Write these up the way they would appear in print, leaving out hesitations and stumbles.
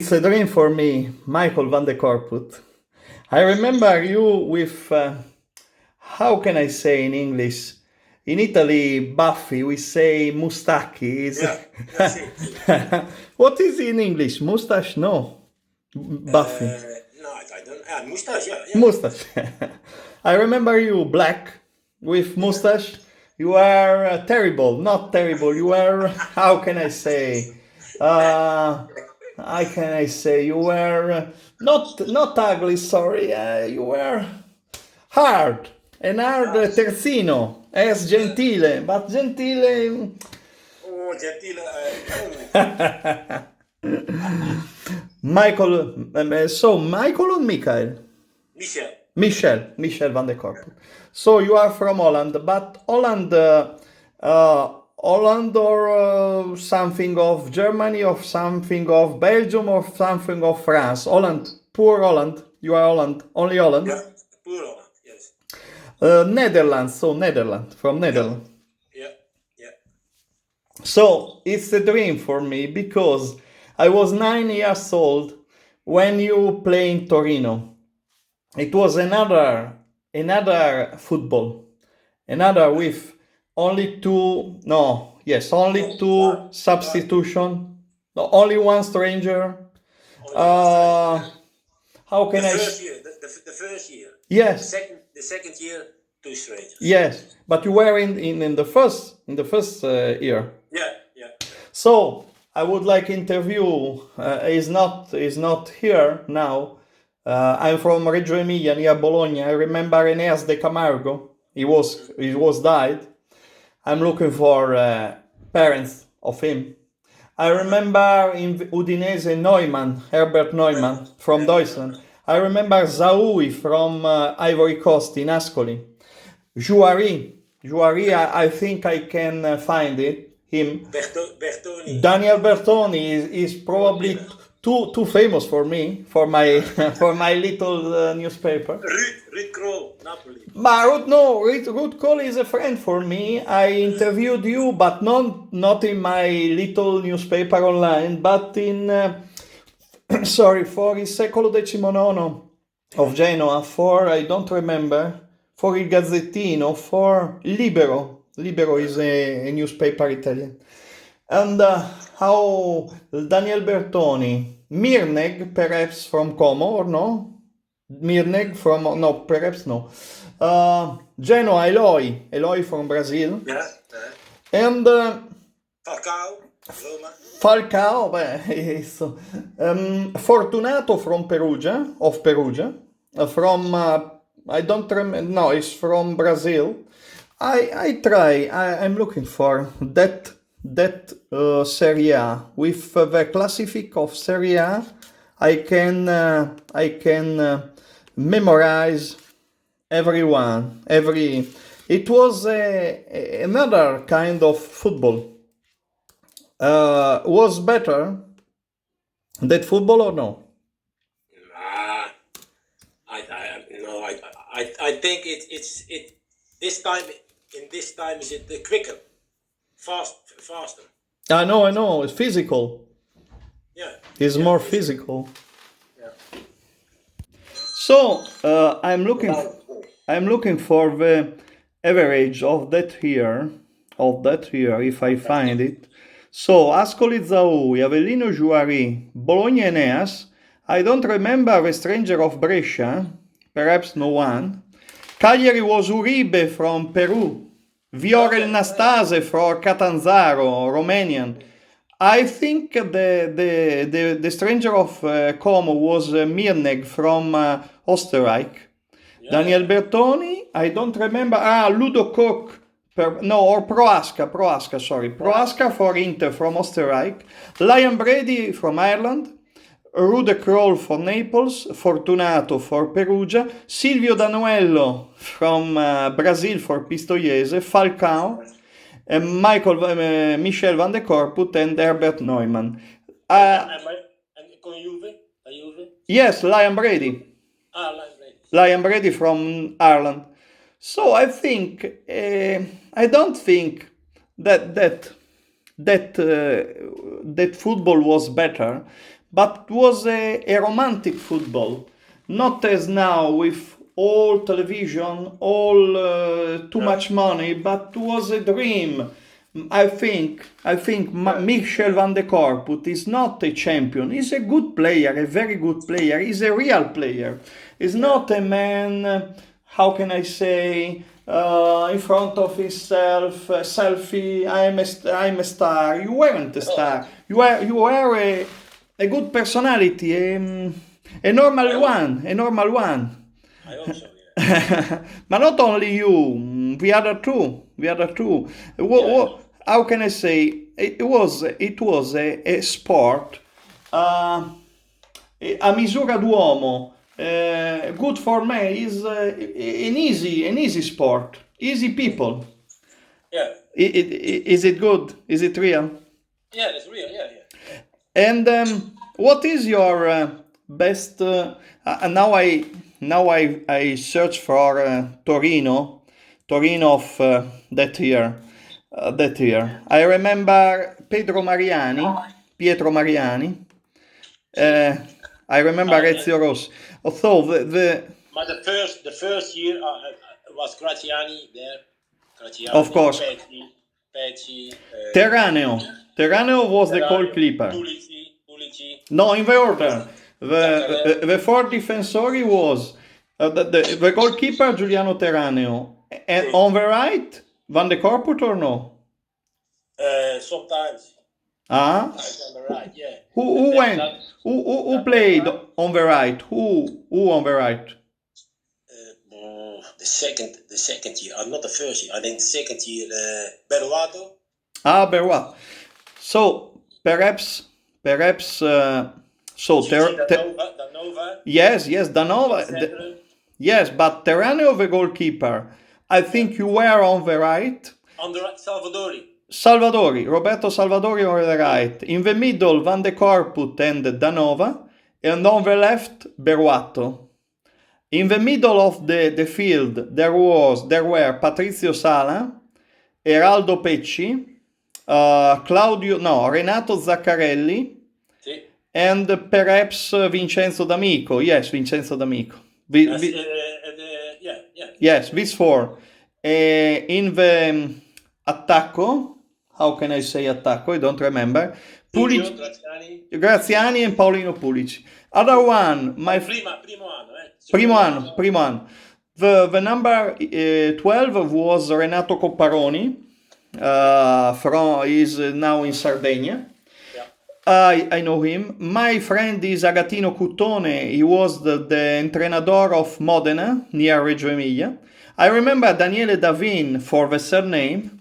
It's a dream for me, Michael van de Korput. I remember you with, how can I say in English? In Italy, Buffy, we say mustacchi. Yeah, that's it. What is in English? Mustache? No. Buffy. No, I don't. Mustache, yeah, yeah. Mustache. I remember you black with mustache. You are terrible, not terrible. You are, how can I say? How can I say? You were not ugly, sorry. You were hard. And hard terzino. Es gentile, but gentile. Oh, gentile. Michael, so Michael or Michael? Michel. Michel van der Korput. So you are from Holland, but Holland, Holland or something of Germany, or something of Belgium, or something of France. Holland, poor Holland. You are Holland, only Holland. Yeah, poor Holland, yes. Netherlands, so Netherlands, from Netherlands. Yeah, yeah. So it's a dream for me because I was 9 years old when you play in Torino. It was another football, another with only two. No, yes, only two substitution. No, only one stranger. How can The I? first year, the first year. Yes, The second year, two strangers. yes. But you were in the first year. Yeah, yeah. So I would like interview. Is not here now. I'm from Reggio Emilia near Bologna. I remember Eneas de Camargo. He was died. I'm looking for parents of him. I remember in Udinese Neumann, Herbert Neumann from Deutschland. I remember Zaoui from Ivory Coast in Ascoli. Juari, I think I can find him. Bertoni. Daniel Bertoni is probably too famous for me, for my for my little newspaper. Ruud Krol, Napoli. But Ruud Cole is a friend for me. I interviewed you, but not in my little newspaper online, but in sorry, for il secolo XIX of Genoa, for I don't remember, for il Gazzettino, for Libero. Libero is a newspaper Italian. And how Daniel Bertoni, Mirneg, perhaps from Como, or no? Mirneg from, no, perhaps no. Genoa, Eloy from Brazil. Yeah. And Falcao, Roma. Falcao, so, Fortunato from Perugia, from, I don't remember, no, it's from Brazil. I'm looking for that Serie A. With the classific of Serie A, I can memorize everyone. It was another kind of football. Was better that football or no? No, I think it's this time is it quicker, faster. I know. It's physical. Yeah. It's Yeah, more it's- physical. Yeah. So I'm looking for the average of that year, if I find it. So Ascoli Zaui, Avellino Juari, Bologna Eneas. I don't remember a stranger of Brescia, perhaps no one. Cagliari was Uribe from Peru, Viorel Nastase from Catanzaro, Romanian. I think the stranger of Como was Mirneg from Österreich. Daniel Bertoni, I don't remember. Ludo Koch, or Proasca, sorry. Proasca for Inter from Österreich. Lion Brady from Ireland. Rude Kroll for Naples. Fortunato for Perugia. Silvio Danuello from Brazil for Pistoiese. Falcao. Michel van der Korput and Herbert Neumann. And con Juve? Yes, Lion Brady. Lion Brady from Ireland. So I think I don't think that football was better, but was a romantic football, not as now with all television, all too much money, but was a dream. I think Michel van de Korput is not a champion. He's a good player, a very good player. He's a real player. He's not a man, how can I say, in front of himself, selfie, I'm a star. You weren't a star. You were a good personality, a normal one, a normal one. I hope so, yeah. But not only you, the other two, how can I say? It was a sport, a misura d'uomo. Good for me is an easy sport, easy people. Yeah. Is it good? Is it real? Yeah, that's real, yeah. And what is your best? Now I search for Torino of that year. I remember Pietro Mariani. I remember Ezio Rossi. Although the But the first year was Graziani there. Graziani, Of course. Pecci, Terraneo was the goalkeeper. Pulici. No, in the order. The four defensori was the goalkeeper Giuliano Terraneo. And on the right, Van de Korput or no? Sometimes. Ah? On the right, yeah. Who went? Who played on the right? Who on the right? The second year, not the first year. I think the second year, Beruato. Berwa. So perhaps. Danova. Yes, Danova. Yes, but Terraneo the goalkeeper. I think you were on the right. On the right, Roberto Salvadori on the right. In the middle, Van de Korput and Danova. And on the left, Beruato. In the middle of the field, there were Patrizio Sala, Eraldo Pecci, Renato Zaccarelli, sì. And perhaps Vincenzo D'Amico. Yes, Vincenzo D'Amico. Yes, these four. In the attacco, how can I say attacco? I don't remember. Graziani and Paolino Pulici. Other one, primo anno. The number 12 was Renato Copparoni. Is now in Sardinia. I know him. My friend is Agatino Cuttone. He was the entrenador of Modena, near Reggio Emilia. I remember Daniele Davin for the surname.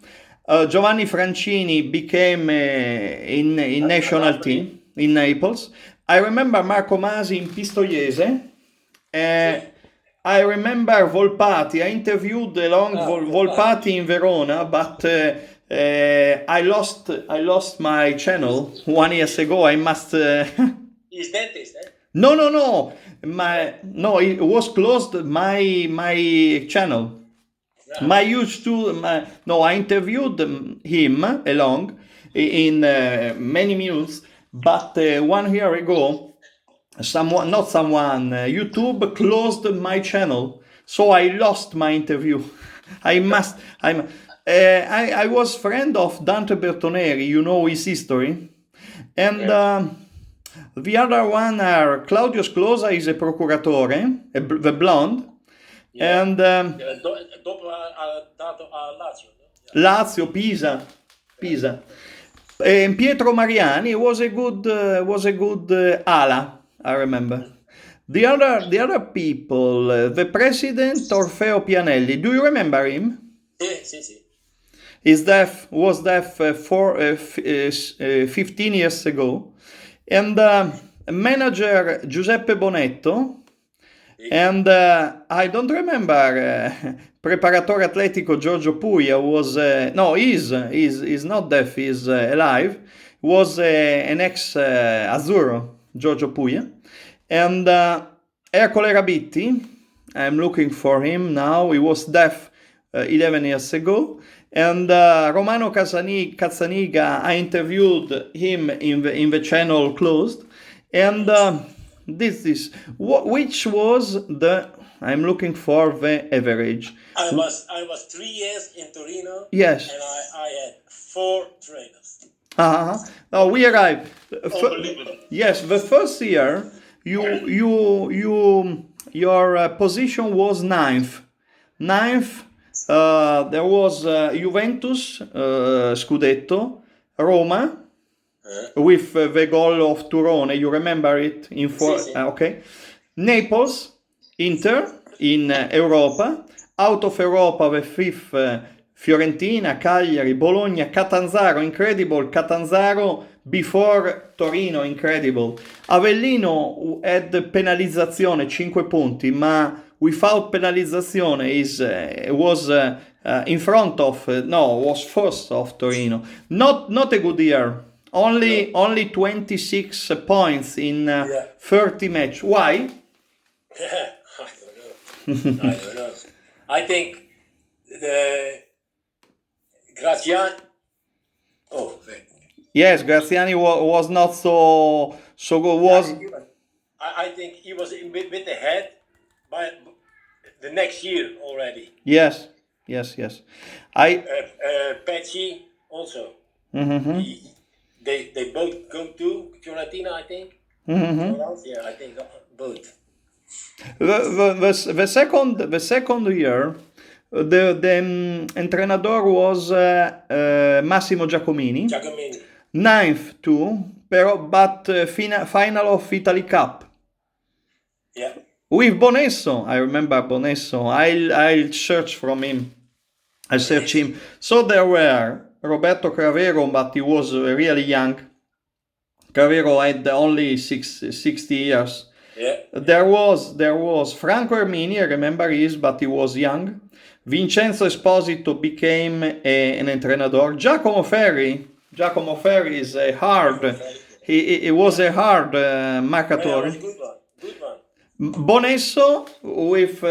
Giovanni Francini became in national team in Naples. I remember Marco Masi in Pistoiese. I remember Volpati. I interviewed Volpati in Verona, but I lost my channel 1 year ago. I must. He's dentist, eh? No. It was closed. My channel. I interviewed him along in many minutes, but 1 year ago, YouTube closed my channel, so I lost my interview. I was friend of Dante Bertoneri, you know his history, and the other one are Claudio Sclosa is a procuratore, the blonde. Yeah. And Lazio, Pisa. And Pietro Mariani was a good ala, I remember. The other people, the president Orfeo Pianelli. Do you remember him? Sì. Was deaf 15 years ago, and manager Giuseppe Bonetto. And I don't remember preparatore atletico Giorgio Puia was he's not deaf, he's alive. Was an ex Azzurro, Giorgio Puia, and Ercole Rabitti. I'm looking for him now. He was deaf 11 years ago. And Romano Cazzaniga, I interviewed him in the channel closed. And this is which was the I'm looking for the average. I was 3 years in Torino. Yes. And I had 4 trainers. Now we arrived. Unbelievable. Yes, the first year your position was ninth. Ninth. There was Juventus, Scudetto, Roma, with the goal of Turone. You remember it in four? Sì. Okay. Naples, Inter in Europa. Out of Europa, the fifth. Fiorentina, Cagliari, Bologna, Catanzaro, incredible. Catanzaro before Torino, incredible. Avellino had penalizzazione 5 punti, ma without penalizzazione was in front of was first of Torino. Not a good year. Only 26 points in 30 match. Why? I don't know. I think the Graziani. Oh, yes, Graziani was not so good. I think he was with the head by the next year already. Yes. Pecci also. Mm-hmm. They both come to Fiorentina, I think. Mm-hmm. Yeah, I think both. The second year, the entrenador was Massimo Giacomini. Ninth too, but final of Italy Cup. Yeah. With Bonesso, I remember Bonesso. I'll search from him. I search him. So there were Roberto Cravero, but he was really young. Cravero had only 60 years. Yeah. There was Franco Ermini, I remember but he was young. Vincenzo Esposito became an entrenador. Giacomo Ferri is a hard. He was a hard marketore. Yeah, good one. Bonesso with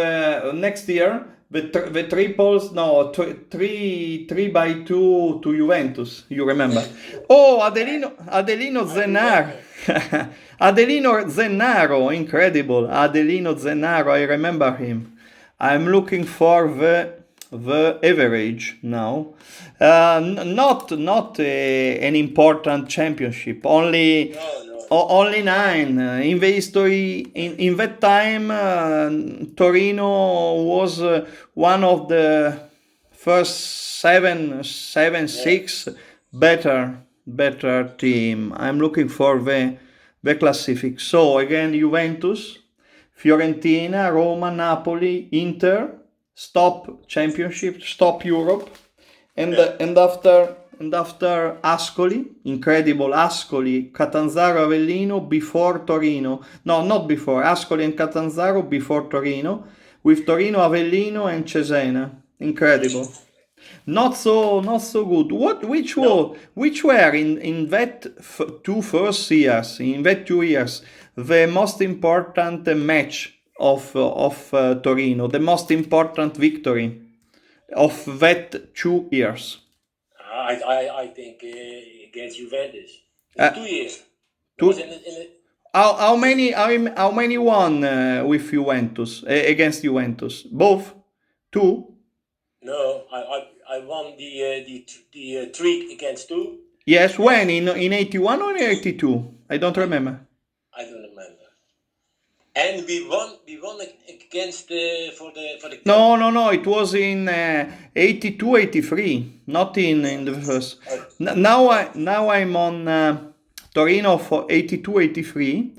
next year the triples, 3-2 to Juventus. You remember? Oh, Adelino Zennaro. Adelino Zennaro, incredible. Adelino Zennaro, I remember him. I'm looking for the average now. Not an important championship. Only 9 in the history. In that time, Torino was one of the first 6 better team. I'm looking for the classific. So again, Juventus, Fiorentina, Roma, Napoli, Inter, stop championship, stop Europe, and after Ascoli, incredible Ascoli, Catanzaro, Avellino before Torino. No, not before. Ascoli and Catanzaro before Torino, with Torino, Avellino, and Cesena. Incredible. Not so good. Which were in that 2 first years, in that 2 years, the most important match of Torino, the most important victory of that 2 years? I think against Juventus. 2 years. How many won with Juventus against Juventus? Both? 2? No, I won the 3 against 2. Yes, when in 81 or in 82? I don't remember. I don't remember. And we won against for the No, it was in 82, 83, not in the first. Now I'm on Torino for 82, 83.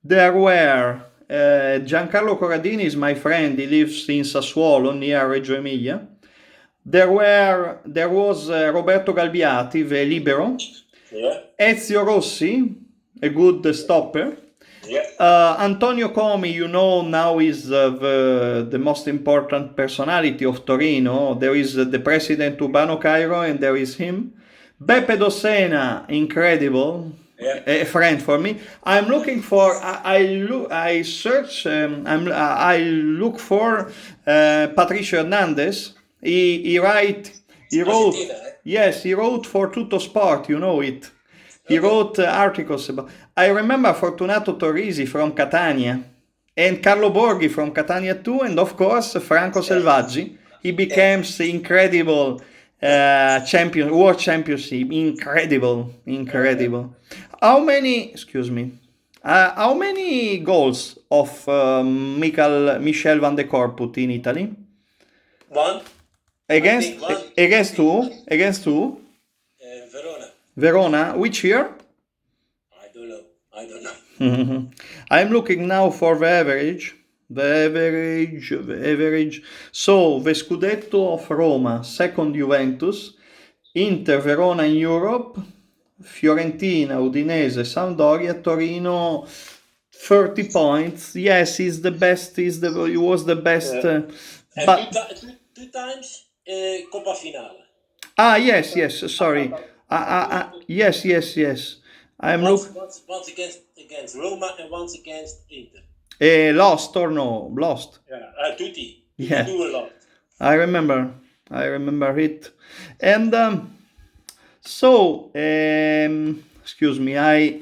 There were Giancarlo Corradini is my friend. He lives in Sassuolo near Reggio Emilia. There was Roberto Galbiati, the libero. Yeah. Ezio Rossi, a good stopper. Yeah. Antonio Comi, now is the most important personality of Torino. There is the president Urbano Cairo, and there is him. Beppe Dossena, incredible, a friend for me. I'm looking for. I search. I look for Patricio Hernandez. He wrote. Yes, he wrote for Tutto Sport. You know it. He wrote articles about. I remember Fortunato Torrisi from Catania and Carlo Borghi from Catania too, and of course Franco Selvaggi. He becomes incredible world championship. Incredible. How many? Excuse me. How many goals of Michel van de Korput in Italy? One. Against One. against who? Against who? Verona. Verona. Which year? I don't know. I'm looking now for the average. The average. So, the Scudetto of Roma, second Juventus, Inter Verona in Europe, Fiorentina, Udinese, Sampdoria, Torino, 30 points. Yes, he was the best. And But two times Coppa Finale. yes, sorry. Yes. I'm Once against Roma and once against Inter. Lost or no? Lost. Yeah, tutti. Yeah. Do a lot. I remember it. And so, excuse me, I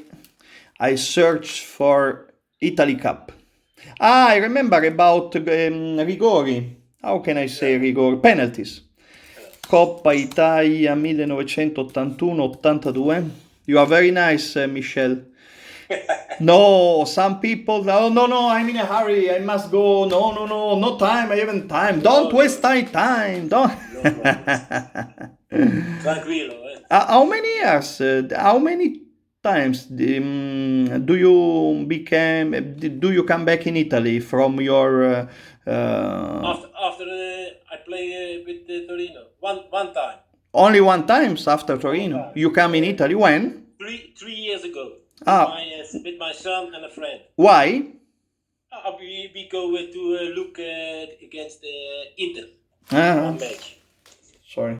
searched for Italy Cup. I remember about rigori. How can I say rigori? Penalties. Coppa Italia 1981-82. You are very nice, Michel. No, some people. No, I'm in a hurry. I must go. No time. I haven't time. Don't waste my time. Don't. Tranquillo. How many years? How many times do you come back in Italy from your? After I play with Torino, one time. Only one time after Torino. You come in Italy when? 3 years ago. With my son and a friend. Why? We go to look against Inter. Uh-huh. One match. Sorry.